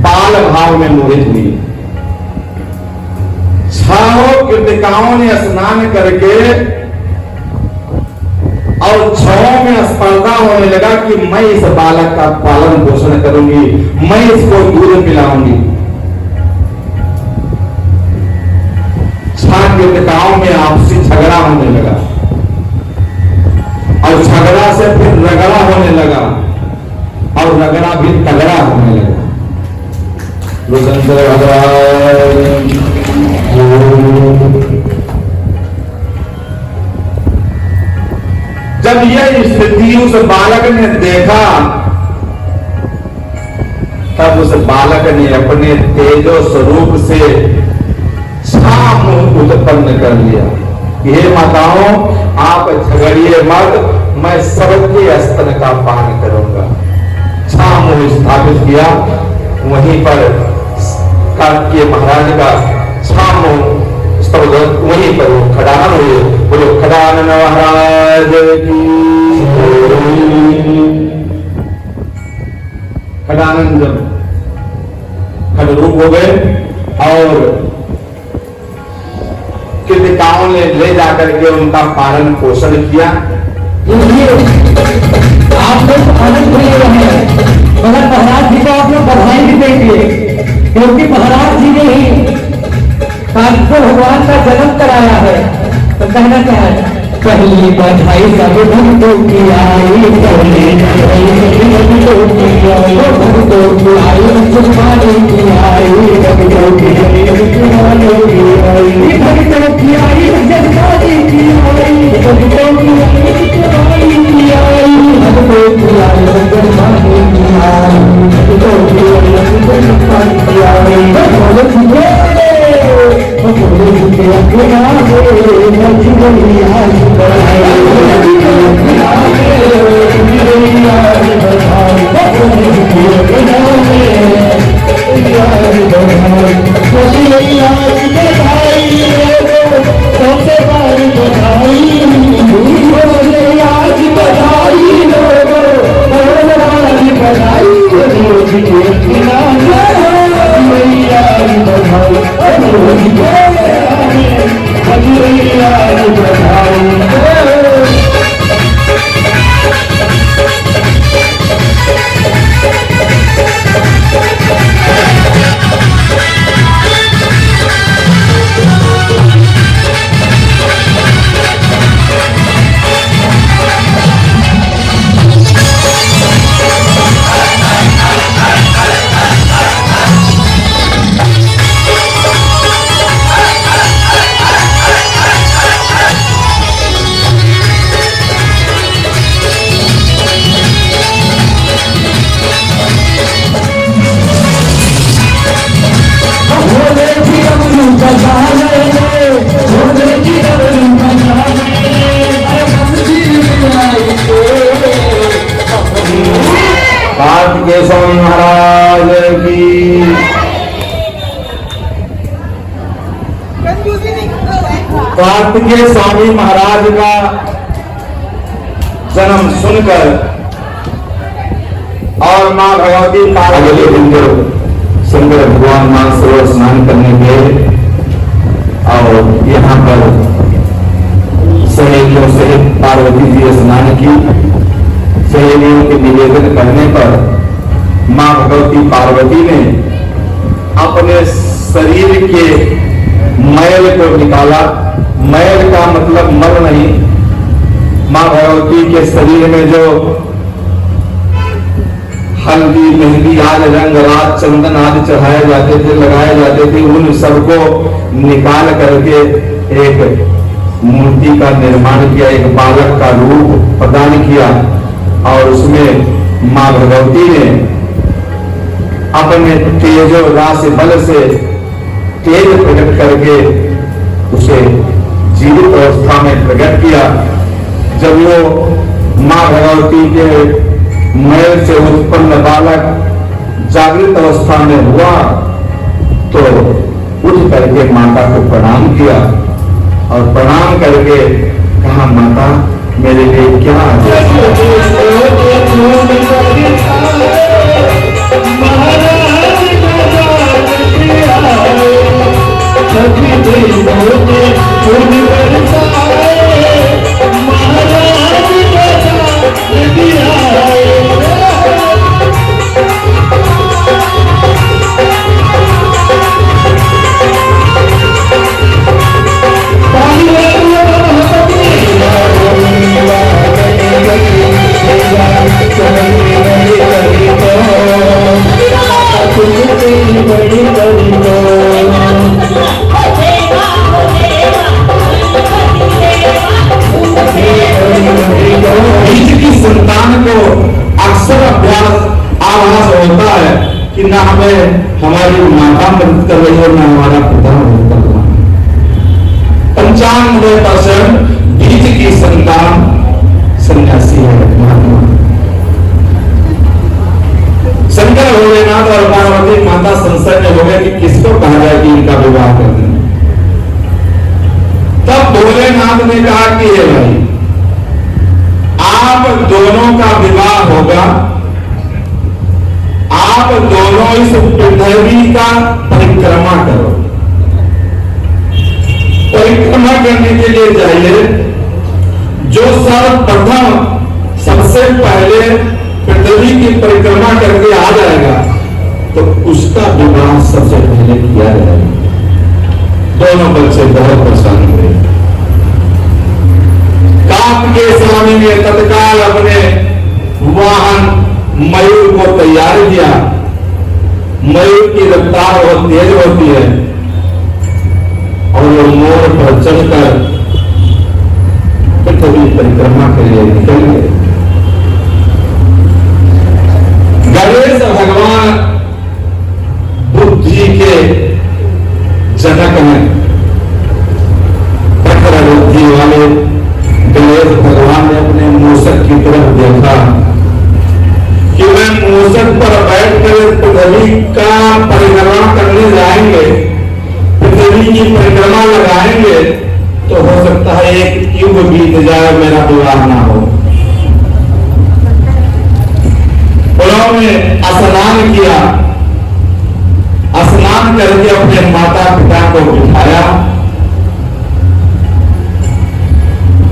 बाल भाव में मोहित हुई। 6 कृतिकाओं ने स्नान करके और 6 में स्पर्धा होने लगा कि मैं इस बालक का पालन पोषण करूंगी, मैं इसको दूध पिलाऊंगी। 6 कृतिकाओं में आपसी झगड़ा होने लगा और झगड़ा से फिर रगड़ा होने लगा और रगड़ा भी तगड़ा होने लगा। रुद्र भगवान जब यह स्थिति उस बालक ने देखा तब उस बालक ने अपने तेजो स्वरूप से छाम उत्पन्न कर लिया। हे माताओं, आप झगड़िए मत, मैं सबके स्तन का पान करूंगा। छाम स्थापित किया। वहीं पर कार्तिकेय महाराज का छाम वहीं पर वो खड़ान हुए। बोलो खड़ानन महाराज की। खड़ानन जब खड़ रूप हो गए और कृतिकाओं ने ले जाकर के उनका पालन पोषण किया। आप लोग आनंद ले रहे हैं, मगर महाराज जी को आप लोग बधाई भी देंगे, क्योंकि महाराज जी ने ही कार्तिक भगवान का जन्म कराया है। तो कहना क्या है, पहली बधाई सब भक्तों की आई, पहली बधाई सब भक्तों की आई, भक्तों की आई, सुखाने की आई, भक्तों की आई, सुखाने की आई, भक्तों की आई, जगदाने की आई, भक्तों की आई, सुखाने की आई, भक्तों की आई, जगदाने की आई, भक्तों की आई, सुखाने की आई, भक्तों की आई, कार्तिकेय स्वामी महाराज की। कार्तिकेय स्वामी महाराज का जन्म सुनकर और मां भगवती अगले दिन शंकर भगवान मानसरोवर स्नान करने गए और यहाँ पर सहेलियों से पार्वती जी स्नान की। सहेलियों के निवेदन करने पर मां भगवती पार्वती ने अपने शरीर के मैल को निकाला। मैल का मतलब मल नहीं। मां भगवती के शरीर में जो हल्दी, मेहंदी आदि रंग, रात, चंदन आदि चढ़ाए जाते थे, लगाए जाते थे, उन सबको निकाल करके एक मूर्ति का निर्माण किया, एक बालक का रूप प्रदान किया और उसमें मां भगवती ने अपने तेजो राशि बल से तेज प्रकट करके उसे जीवित अवस्था में प्रकट किया। जब वो मां भगवती के मैल से उत्पन्न बालक जागृत अवस्था में हुआ तो उठ करके माता को प्रणाम किया और प्रणाम करके कहा, माता मेरे लिए क्या बड़ी ना हमें हमारी माता मदद कर रही है, ना हमारा पिता मदद कर रहा है। 95% बीज की संतान सन्यासी है, महात्मा। शंकर भोलेनाथ और पार्वती माता संशय में हो गए कि किसको कहा जाए कि इनका विवाह कर दें। तब भोलेनाथ ने कहा कि ये भाई, आप दोनों का विवाह होगा, आप दोनों इस पृथ्वी का परिक्रमा करो। परिक्रमा करने के लिए जाइए, जो सर्वप्रथम सबसे पहले पृथ्वी की परिक्रमा करके आ जाएगा तो उसका विवाह सबसे पहले किया जाएगा। दोनों बच्चे बहुत परेशान हुए। काप के स्वामी ने तत्काल अपने वाहन मयूर को तैयार किया। मयूर की रफ्तार बहुत तेज होती है और वो मोर पर चढ़कर पृथ्वी परिक्रमा के लिए निकल गए। गणेश भगवान बुद्धि के जनक हैं। प्रखर बुद्धि वाले गणेश भगवान ने अपने मूषक की तरफ देखा कि वे मूषक पर बैठकर पृथ्वी का परिक्रमा करने जाएंगे, पृथ्वी की परिक्रमा लगाएंगे, तो हो सकता है एक युग बीत जाए, मेरा विवाह ना हो। उन्होंने स्नान किया, स्नान करके अपने माता पिता को बिठाया,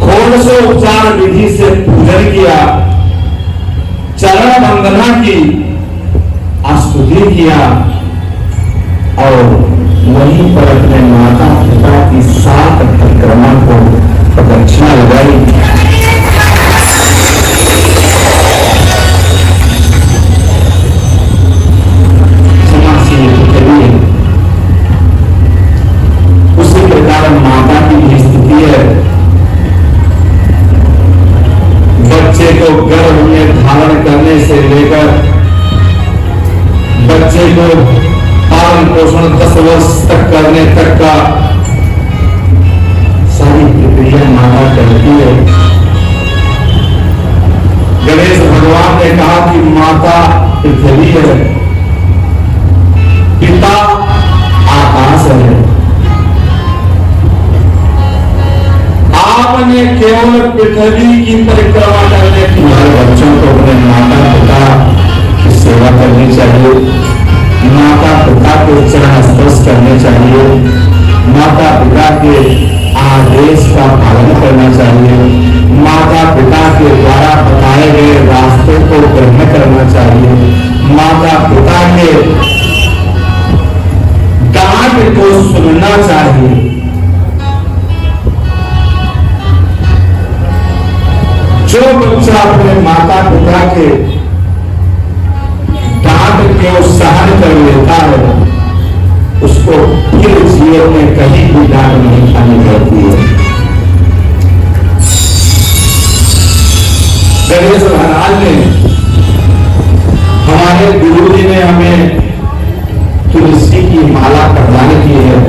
षोडशोपचार विधि से पूजन किया, चरण वंदना की, स्तुति किया और वहीं पर अपने माता पिता की 7 परिक्रमा को प्रदक्षिणा लगाई। उसी प्रकार माता की भी स्थिति है। बच्चे को गर्भ में धारण करने से लेकर बच्चे को पालन पोषण 10 वर्ष तक करने तक का सारी प्रक्रिया माता करती है। गणेश भगवान ने कहा कि माता पृथ्वी है, पिता आकाश है। आपने केवल पृथ्वी की परिक्रमा करने की, बच्चों को अपने माता पिता की सेवा करनी चाहिए, माता पिता के चरण स्पर्श करने चाहिए, माता पिता के आदेश का पालन करना चाहिए, माता पिता के द्वारा बताए गए रास्ते को ग्रहण करना चाहिए, माता पिता के डांट को सुनना चाहिए। जो बच्चा अपने माता पिता के डांट को सहन कर लेता है, उसको फिर जीवन में कहीं भी डांट नहीं खानी पड़ती है। गणेश महाराज ने, हमारे गुरु जी ने हमें तुलसी की माला प्रदान की है।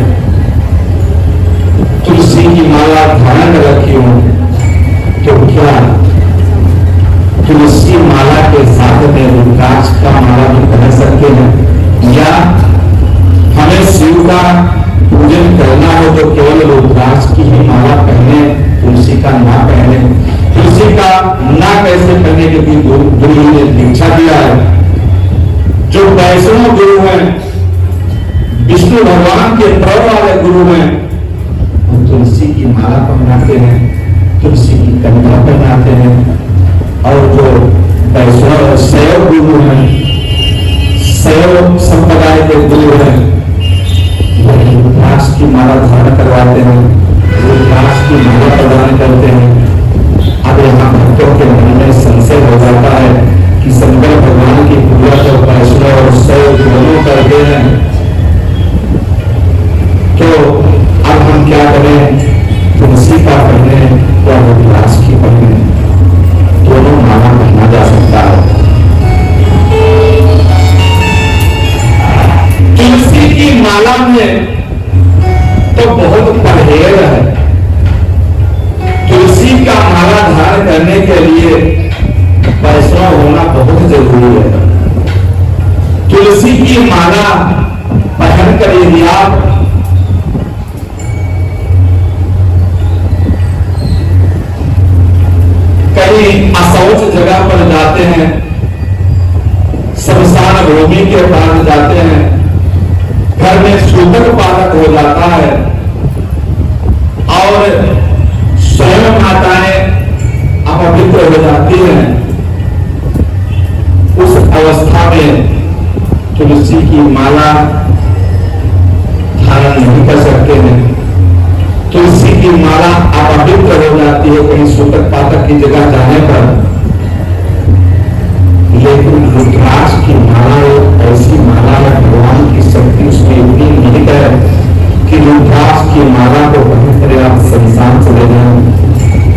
तुलसी की माला धारण रखी हो तो क्या तुलसी माला के साथ में रुद्राक्ष का माला भी पहन सकते हैं, या हमें शिव का पूजन करना हो तो केवल रुद्राक्ष की ही माला पहने, तुलसी का ना पहने। तुलसी का ना कैसे पहने, क्योंकि गुरु ने दीक्षा दिया है। जो वैष्णव गुरु हैं, विष्णु भगवान के प्रवर वाले गुरु हैं, तुलसी की माला पहनाते हैं, तुलसी की कन्या पहनाते हैं। और जो वैष्णव शैव गुरु हैं, शैव संप्रदाय के गुरु हैं, वही रुद्राक्ष की माला धारण करवाते हैं, रुद्राक्ष की माला प्रदान करते हैं। अब यहाँ भक्तों के मन में संशय हो जाता है कि शंकर भगवान की पूजा तो वैष्णव और शैव दोनों करते हैं, तो अब हम क्या करें? तुलसी का पहने या रुद्राक्ष की पहने, दोनों माला पहना जा सकता है। करने के लिए पैसा होना बहुत जरूरी है। तुलसी की माला पहन कर यदि आप कहीं असौच जगह पर जाते हैं, शमशान भूमि के पास जाते हैं, घर में सूतक पातक हो जाता है और स्वयं माताएं अपवित्र हो जाती हैं, उस अवस्था में तुलसी की माला धारण नहीं कर सकते हैं। तुलसी की माला अपवित्र हो जाती है कहीं सूतक पातक की जगह जाने पर, लेकिन रुद्राक्ष की माला एक ऐसी माला है, भगवान की शक्ति उसमें इतनी निहित है कि रुद्राक्ष की माला को पहन कर आप शमशान चले जाएं,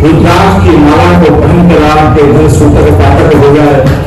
रुद्राक्ष की माला को पहन कर आपके घर सूतक पातक हो जाए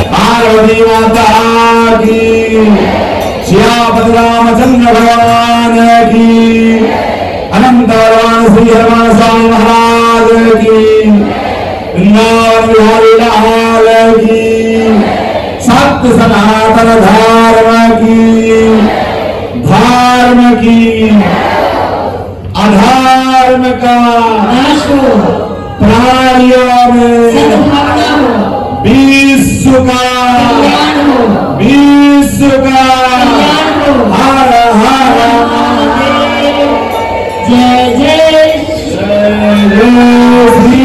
पार्वती माता की, श्यामपति रामचंद्र भगवान की, अनंत भगवान श्री हनुमान स्वामी महाराज की, वृंदावन बिहारी लाल की, सत्य सनातन धर्म की अधर्म का प्राणियों में विश्व का हर हर जय जय श्री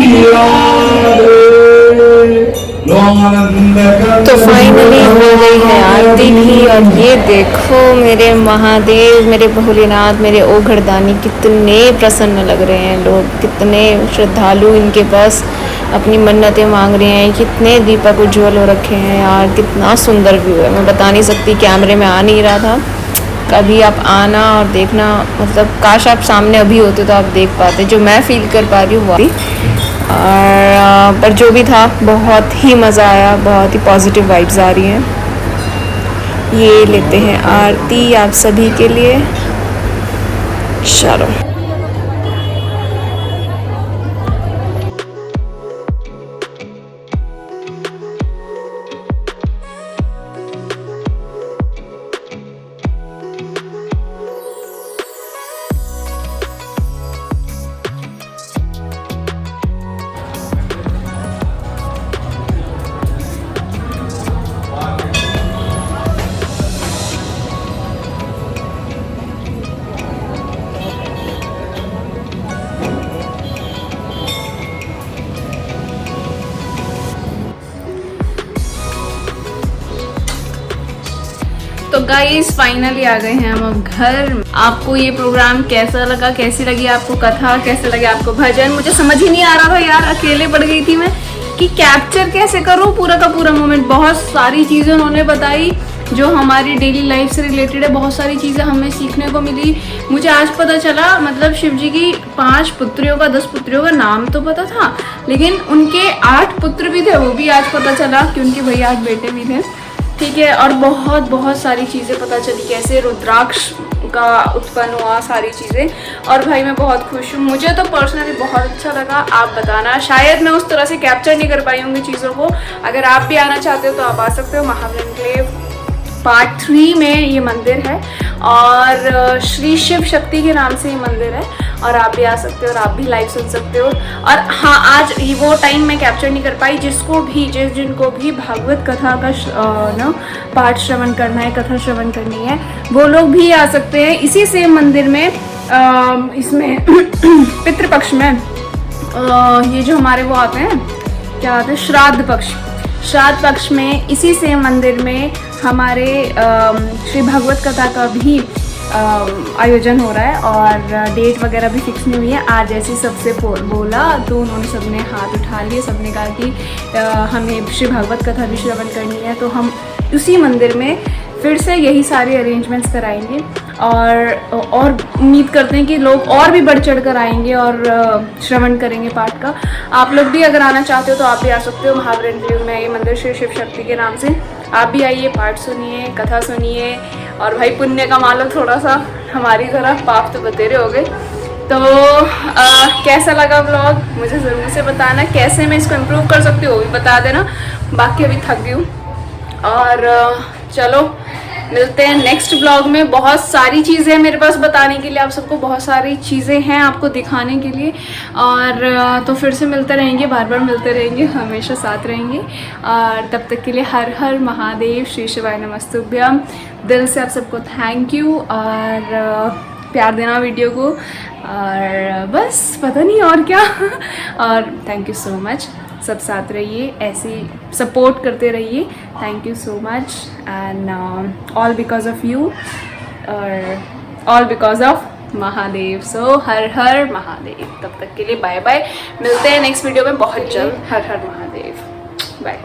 तो फाइनली हो गई है आरती भी, और ये देखो मेरे महादेव, मेरे भोलेनाथ, मेरे ओघड़दानी कितने प्रसन्न लग रहे हैं लोग, कितने श्रद्धालु इनके पास अपनी मन्नतें मांग रहे हैं। कितने दीपक उज्ज्वल हो रखे हैं यार, कितना सुंदर व्यू है, मैं बता नहीं सकती, कैमरे में आ नहीं रहा था। कभी आप आना और देखना, मतलब काश आप सामने अभी होते तो आप देख पाते, जो मैं फील कर पा रही हूँ वो। और पर जो भी था बहुत ही मज़ा आया, बहुत ही पॉजिटिव वाइब्स आ रही हैं। ये लेते हैं आरती आप सभी के लिए, चलो। तो गाइस फाइनली आ गए हैं हम अब घर। आपको ये प्रोग्राम कैसा लगा, कैसी लगी आपको कथा, कैसे लगे आपको भजन? मुझे समझ ही नहीं आ रहा था यार, अकेले पड़ गई थी मैं कि कैप्चर कैसे करूँ पूरा का पूरा मोमेंट। बहुत सारी चीज़ें उन्होंने बताई जो हमारी डेली लाइफ से रिलेटेड है, बहुत सारी चीज़ें हमें सीखने को मिली। मुझे आज पता चला, मतलब शिव जी की 5 पुत्रियों का 10 पुत्रियों का नाम तो पता था, लेकिन उनके 8 पुत्र भी थे, वो भी आज पता चला कि उनके भैया 8 बेटे भी थे, ठीक है। और बहुत सारी चीज़ें पता चली, कैसे रुद्राक्ष का उत्पन्न हुआ, सारी चीज़ें। और भाई मैं बहुत खुश हूँ, मुझे तो पर्सनली बहुत अच्छा लगा। आप बताना, शायद मैं उस तरह से कैप्चर नहीं कर पाई होंगी चीज़ों को। अगर आप भी आना चाहते हो तो आप आ सकते हो। महावीर एन्क्लेव पार्ट 3 में ये मंदिर है और श्री शिव शक्ति के नाम से ये मंदिर है, और आप भी आ सकते हो और आप भी लाइव सुन सकते हो। और हाँ, आज वो टाइम मैं कैप्चर नहीं कर पाई, जिनको भी भागवत कथा का पाठ श्रवण करना है, कथा श्रवण करनी है, वो लोग भी आ सकते हैं इसी सेम मंदिर में। इसमें पितृपक्ष में ये जो हमारे वो आते हैं, क्या आते हैं, श्राद्ध पक्ष में इसी सेम मंदिर में हमारे श्री भागवत कथा का भी आयोजन हो रहा है और डेट वगैरह भी फिक्स नहीं हुई है। आज जैसे सबसे बोला तो उन्होंने सबने हाथ उठा लिए, सबने कहा कि हमें श्री भागवत कथा भी श्रवण करनी है, तो हम उसी मंदिर में फिर से यही सारे अरेंजमेंट्स कराएंगे और उम्मीद करते हैं कि लोग और भी बढ़ चढ़ कर आएंगे और श्रवण करेंगे पाठ का। आप लोग भी अगर आना चाहते हो तो आप भी आ सकते हो। महावीरेंद्र में ये मंदिर श्री शिव शक्ति के नाम से, आप भी आइए, पाठ सुनिए, कथा सुनिए और भाई पुण्य कमा लो थोड़ा सा, हमारी तरह पाप तो बतेरे हो गए। तो कैसा लगा व्लॉग मुझे ज़रूर से बताना, कैसे मैं इसको इम्प्रूव कर सकती हूँ वो भी बता देना। बाकी अभी थक गई हूँ और चलो मिलते हैं नेक्स्ट ब्लॉग में। बहुत सारी चीज़ें मेरे पास बताने के लिए, आप सबको बहुत सारी चीज़ें हैं आपको दिखाने के लिए, और तो फिर से मिलते रहेंगे, बार बार मिलते रहेंगे, हमेशा साथ रहेंगे। और तब तक के लिए हर हर महादेव, श्री शिवाय नमस्तुभ्यम। दिल से आप सबको थैंक यू और प्यार देना वीडियो को, और बस पता नहीं और क्या और थैंक यू सो मच। सब साथ रहिए, ऐसे सपोर्ट करते रहिए। Thank you so much and all because of you और ऑल बिकॉज ऑफ महादेव। सो हर हर महादेव। तब तक के लिए बाय बाय, मिलते हैं नेक्स्ट वीडियो में बहुत जल्द। हर हर महादेव, बाय।